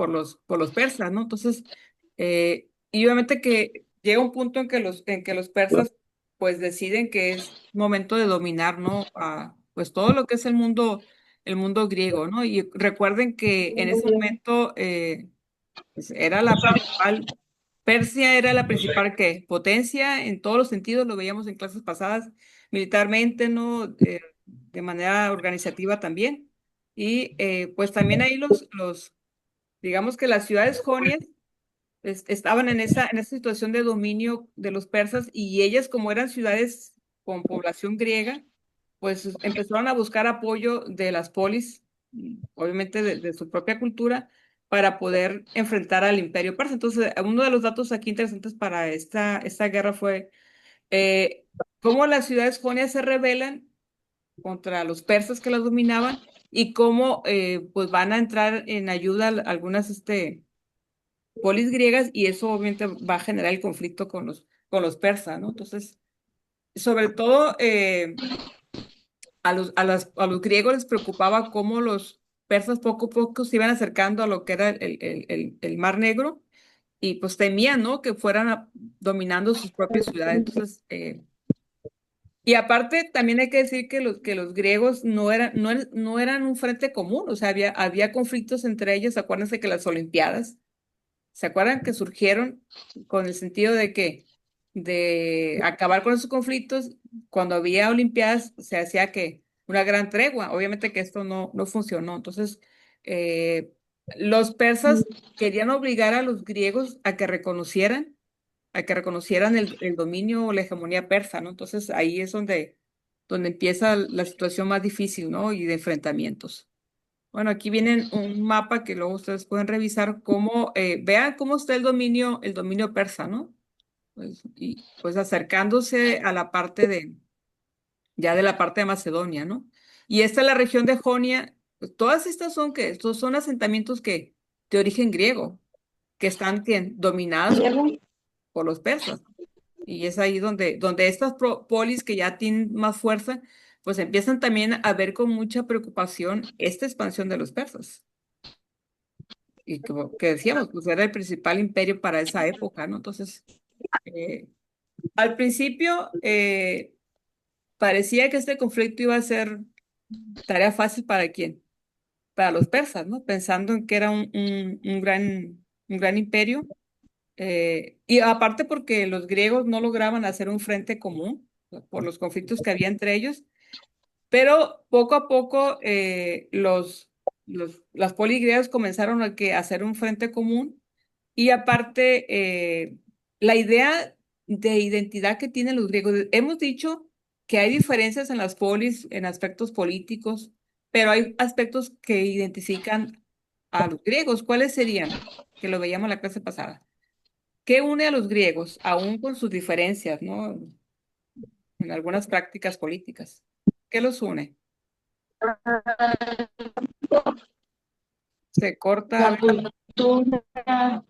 los persas, ¿no? Entonces, y obviamente que llega un punto en que los persas pues deciden que es momento de dominar, ¿no? Pues todo lo que es el mundo griego, ¿no? Y recuerden que en ese momento pues era la principal, Persia era la principal ¿qué? Potencia en todos los sentidos, lo veíamos en clases pasadas, militarmente, ¿no? De manera organizativa también. Y pues también ahí digamos que las ciudades jonias estaban en esa situación de dominio de los persas y ellas como eran ciudades con población griega, pues empezaron a buscar apoyo de las polis, obviamente de su propia cultura, para poder enfrentar al imperio persa. Entonces, uno de los datos aquí interesantes para esta guerra fue cómo las ciudades jonias se rebelan contra los persas que las dominaban y cómo pues van a entrar en ayuda algunas polis griegas y eso obviamente va a generar el conflicto con los persas, ¿no? Entonces, sobre todo a los griegos les preocupaba cómo los persas poco a poco se iban acercando a lo que era el Mar Negro y pues temían, ¿no? Que fueran dominando sus propias ciudades. Entonces, Y aparte, también hay que decir que los griegos no eran un frente común, o sea, había conflictos entre ellos. Acuérdense que las Olimpiadas, ¿se acuerdan que surgieron con el sentido de acabar con esos conflictos? Cuando había Olimpiadas se hacía que una gran tregua. Obviamente que esto no funcionó. Entonces, eh, los persas querían obligar a los griegos a que reconocieran el dominio o la hegemonía persa, ¿no? Entonces ahí es donde empieza la situación más difícil, ¿no? Y de enfrentamientos. Bueno, aquí viene un mapa que luego ustedes pueden revisar cómo, vean cómo está el dominio persa, ¿no? Pues, y pues acercándose a la parte ya de la parte de Macedonia, ¿no? Y esta es la región de Jonia. Pues, todas estas son que, estos son asentamientos que de origen griego, que están dominadas por los persas. Y es ahí donde estas polis que ya tienen más fuerza, pues empiezan también a ver con mucha preocupación esta expansión de los persas. Y que decíamos, pues era el principal imperio para esa época, ¿no? Entonces, eh, al principio parecía que este conflicto iba a ser tarea fácil para quién, para los persas, ¿no? Pensando en que era un gran imperio. Y aparte porque los griegos no lograban hacer un frente común por los conflictos que había entre ellos, pero poco a poco las poligriegas comenzaron a hacer un frente común y aparte la idea de identidad que tienen los griegos. Hemos dicho que hay diferencias en las polis en aspectos políticos, pero hay aspectos que identifican a los griegos. ¿Cuáles serían? Que lo veíamos la clase pasada. ¿Qué une a los griegos, aún con sus diferencias, ¿no? En algunas prácticas políticas? ¿Qué los une? Se corta. La cultura.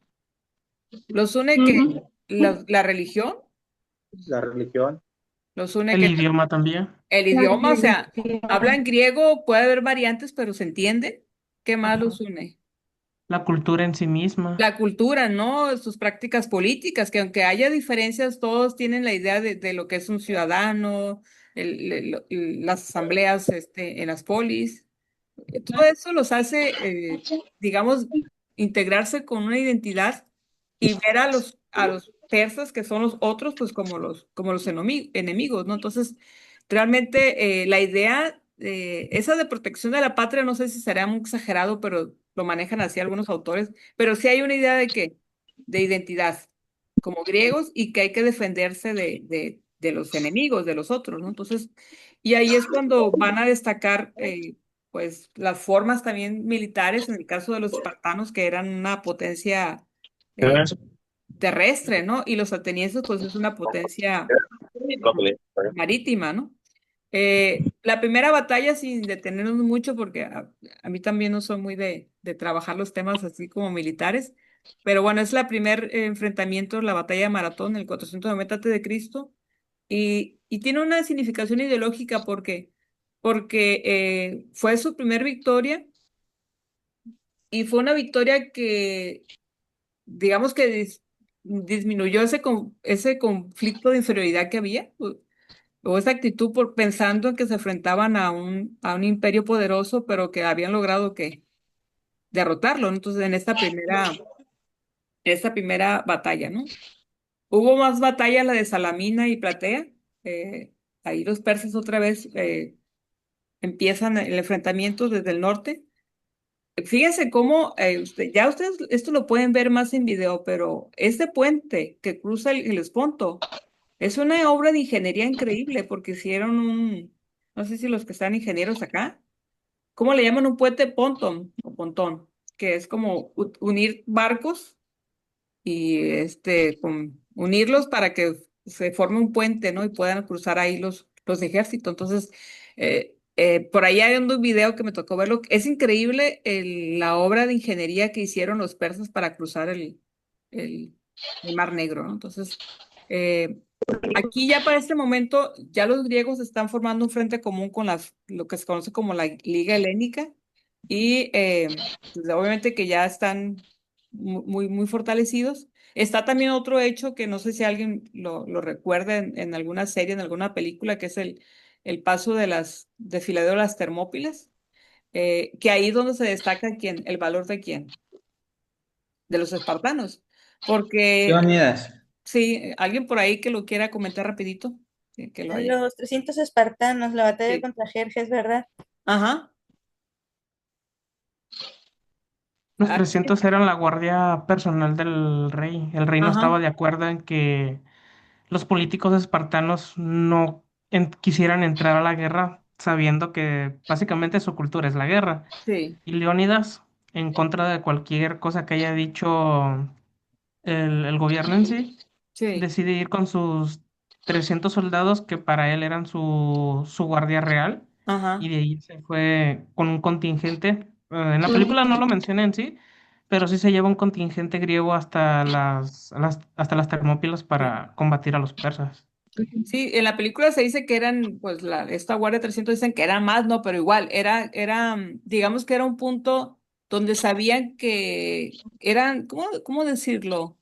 Los une que la religión, La religión. los une El que idioma también. el idioma, o sea, hablan griego, puede haber variantes, pero se entiende. ¿Qué más los une? La cultura en sí misma. La cultura, ¿no? Sus prácticas políticas, que aunque haya diferencias, todos tienen la idea de lo que es un ciudadano, las asambleas en las polis. Todo eso los hace, digamos, integrarse con una identidad y ver a los persas, que son los otros, pues como los enemigos, ¿no? Entonces, realmente la idea, esa de protección de la patria, no sé si será muy exagerado, pero lo manejan así algunos autores, pero sí hay una idea de identidad, como griegos, y que hay que defenderse de los enemigos, de los otros, ¿no? Entonces, y ahí es cuando van a destacar pues las formas también militares, en el caso de los espartanos, que eran una potencia eh, terrestre, ¿no? Y los atenienses, pues es una potencia marítima, ¿no? La primera batalla, sin detenernos mucho, porque a mí también no soy muy de trabajar los temas así como militares, pero bueno, es la primer enfrentamiento, la batalla de Maratón, el 490 a.C., y tiene una significación ideológica porque fue su primer victoria y fue una victoria que, digamos que disminuyó ese conflicto de inferioridad que había, o esa actitud por pensando en que se enfrentaban a un imperio poderoso, pero que habían logrado que derrotarlo, ¿no? Entonces, esta primera batalla, ¿no? Hubo más batallas, la de Salamina y Platea. Ahí los persas otra vez empiezan el enfrentamiento desde el norte. Fíjense cómo, ya ustedes esto lo pueden ver más en video, pero este puente que cruza el Esponto es una obra de ingeniería increíble porque hicieron no sé si los que están ingenieros acá, ¿cómo le llaman un puente pontón o pontón? Que es como unir barcos y unirlos para que se forme un puente, ¿no? Y puedan cruzar ahí los ejércitos. Entonces, por ahí hay un video que me tocó verlo. Es increíble la obra de ingeniería que hicieron los persas para cruzar el, el Mar Negro, ¿no? Entonces, aquí ya para este momento, ya los griegos están formando un frente común con lo que se conoce como la Liga Helénica y pues, obviamente que ya están muy fortalecidos. Está también otro hecho que no sé si alguien lo recuerda en alguna serie, en alguna película, que es el paso de las desfiladero de las Termópilas, que ahí es donde se destaca el valor de los espartanos. Porque, Leonidas, sí, alguien por ahí que lo quiera comentar rapidito, que lo haya. Los 300 espartanos, la batalla Sí. contra Jerjes, ¿verdad? Ajá. Los Ah, 300 eran la guardia personal del rey. El rey no ajá. estaba de acuerdo en que los políticos espartanos no quisieran entrar a la guerra sabiendo que básicamente su cultura es la guerra. Sí, Y Leónidas, en contra de cualquier cosa que haya dicho el gobierno en sí, sí. decide ir con sus 300 soldados que para él eran su guardia real y Ajá. de ahí se fue con un contingente. En la película no lo menciona en sí, pero sí se lleva un contingente griego hasta hasta las Termópilas Sí. para combatir a los persas. Sí, en la película se dice que eran, pues, esta Guardia 300 dicen que eran más, no, pero igual, digamos que era un punto donde sabían que eran, ¿cómo decirlo?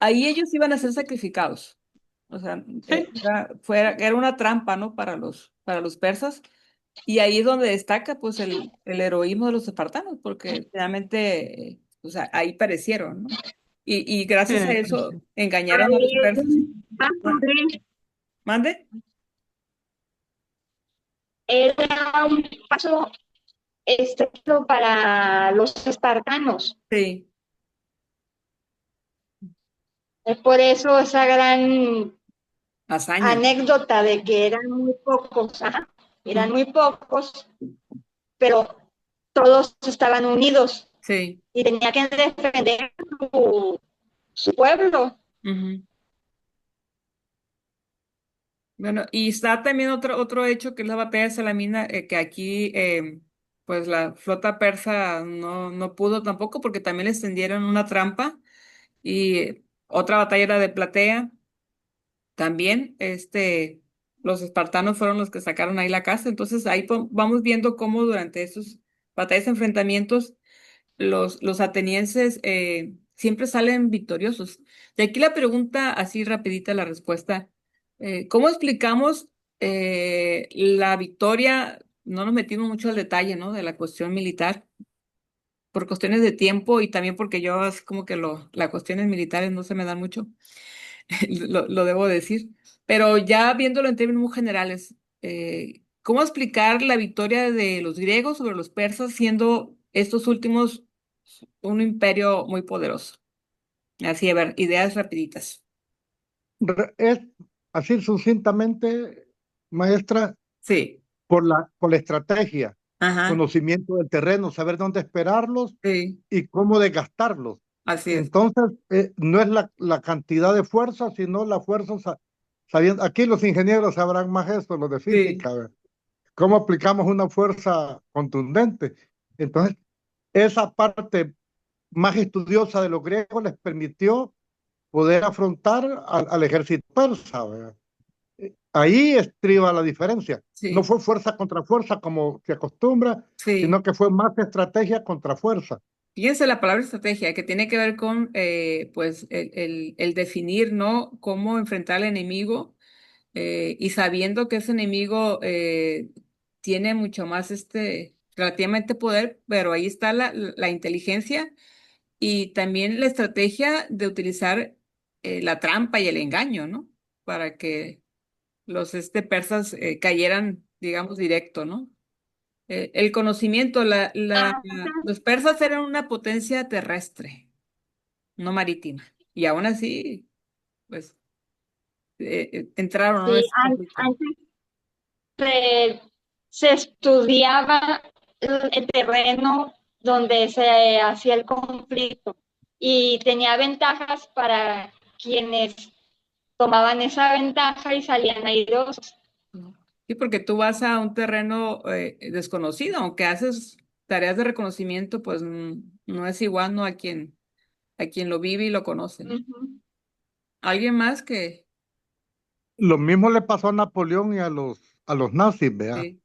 Ahí ellos iban a ser sacrificados. O sea, Sí, era una trampa, ¿no? Para los persas. Y ahí es donde destaca, pues, el heroísmo de los espartanos, porque realmente, o sea, ahí perecieron, ¿no? Y sí, gracias a pero eso sí. engañaron a Ahí los es persas. un paso ¿Mande? era un paso estrecho para los espartanos. Sí. Es por eso esa gran Hazaña. anécdota de que eran muy pocos, ajá, eran Ujú. muy pocos, pero todos estaban unidos Sí. y tenía que defender su pueblo. Ujú. Bueno, y está también otro hecho que es la batalla de Salamina, que aquí pues la flota persa no pudo tampoco porque también les tendieron una trampa y otra batalla era de Platea, también los espartanos fueron los que sacaron ahí la casa, entonces ahí vamos viendo cómo durante esos batallas, enfrentamientos, los atenienses siempre salen victoriosos. De aquí la pregunta, así rapidita la respuesta, ¿cómo explicamos la victoria? No nos metimos mucho al detalle, ¿no? De la cuestión militar, por cuestiones de tiempo y también porque yo es como que las cuestiones militares no se me dan mucho, lo debo decir. Pero ya viéndolo en términos muy generales, ¿cómo explicar la victoria de los griegos sobre los persas siendo estos últimos un imperio muy poderoso? Así, a ver, ideas rapiditas. Es así sucintamente, maestra, Sí, por la estrategia, ajá, conocimiento del terreno, saber dónde esperarlos sí, y cómo desgastarlos. así es. Entonces, no es la cantidad de fuerza, sino la fuerza sabiendo. Aquí los ingenieros sabrán más eso, los de Sí, física, ¿verdad? Cómo aplicamos una fuerza contundente. Entonces, esa parte más estudiosa de los griegos les permitió poder afrontar al ejército persa, ¿verdad? Ahí estriba la diferencia. No sí, fue fuerza contra fuerza como se acostumbra, sí. sino que fue más estrategia contra fuerza. Fíjense la palabra estrategia, que tiene que ver con, pues, el definir, ¿no? Cómo enfrentar al enemigo y sabiendo que ese enemigo tiene mucho más, relativamente poder, pero ahí está la inteligencia y también la estrategia de utilizar la trampa y el engaño, ¿no? Para que los persas cayeran, digamos, directo, ¿no? El conocimiento, los persas eran una potencia terrestre, no marítima. Y aún así, pues, entraron, ¿no? en Sí, ese conflicto. antes se estudiaba el terreno donde se hacía el conflicto y tenía ventajas para quienes tomaban esa ventaja y salían airosos. ¿No? Sí, porque tú vas a un terreno desconocido, aunque haces tareas de reconocimiento, pues no es igual, ¿no? A quien lo vive y lo conoce, ¿no? Ujú. Alguien más que, Lo mismo le pasó a Napoleón y a los nazis, ¿vea? sí,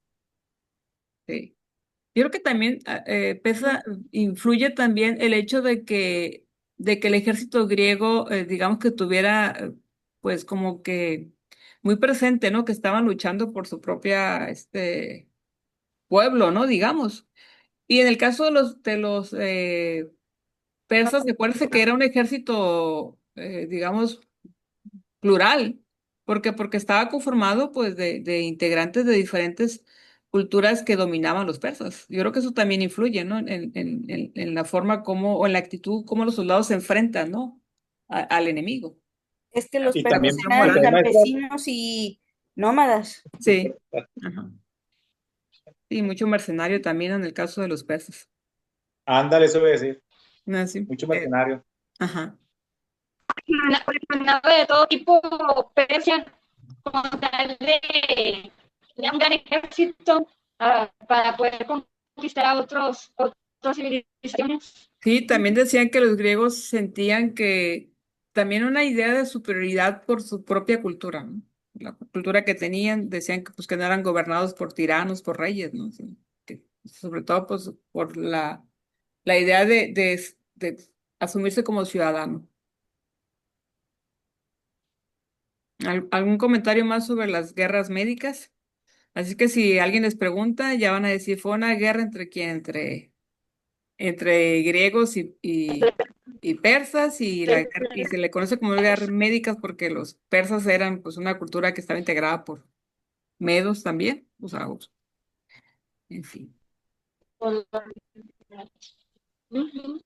sí. Yo creo que también influye también el hecho de que el ejército griego, digamos que tuviera, pues como que muy presente, ¿no? Que estaban luchando por su propia, pueblo, ¿no? Digamos. Y en el caso de los persas, acuérdense que era un ejército, digamos, plural, porque estaba conformado pues de integrantes de diferentes culturas que dominaban los persas. Yo creo que eso también influye, ¿no? En la forma como, o en la actitud como los soldados se enfrentan, ¿no? Al enemigo. Es que los Y persas también, Mucha y eran moral. también maestra, campesinos y nómadas. Sí. Ajá. Y mucho mercenario también en el caso de los persas. ándale, eso voy a decir, Así. mucho mercenario. Ajá. Nave de todo tipo, Persia, con tal de tener un gran ejército para poder conquistar a otras civilizaciones. Sí, también decían que los griegos sentían que también una idea de superioridad por su propia cultura, ¿no? La cultura que tenían, decían que pues que no eran gobernados por tiranos, por reyes, ¿no? Sí, sobre todo pues por la idea de asumirse como ciudadano. ¿Algún comentario más sobre las guerras médicas? Así que si alguien les pregunta, ya van a decir, fue una guerra entre quién, entre griegos y persas, y se le conoce como guerras médicas porque los persas eran pues una cultura que estaba integrada por medos también, o sea, en fin. Ujú.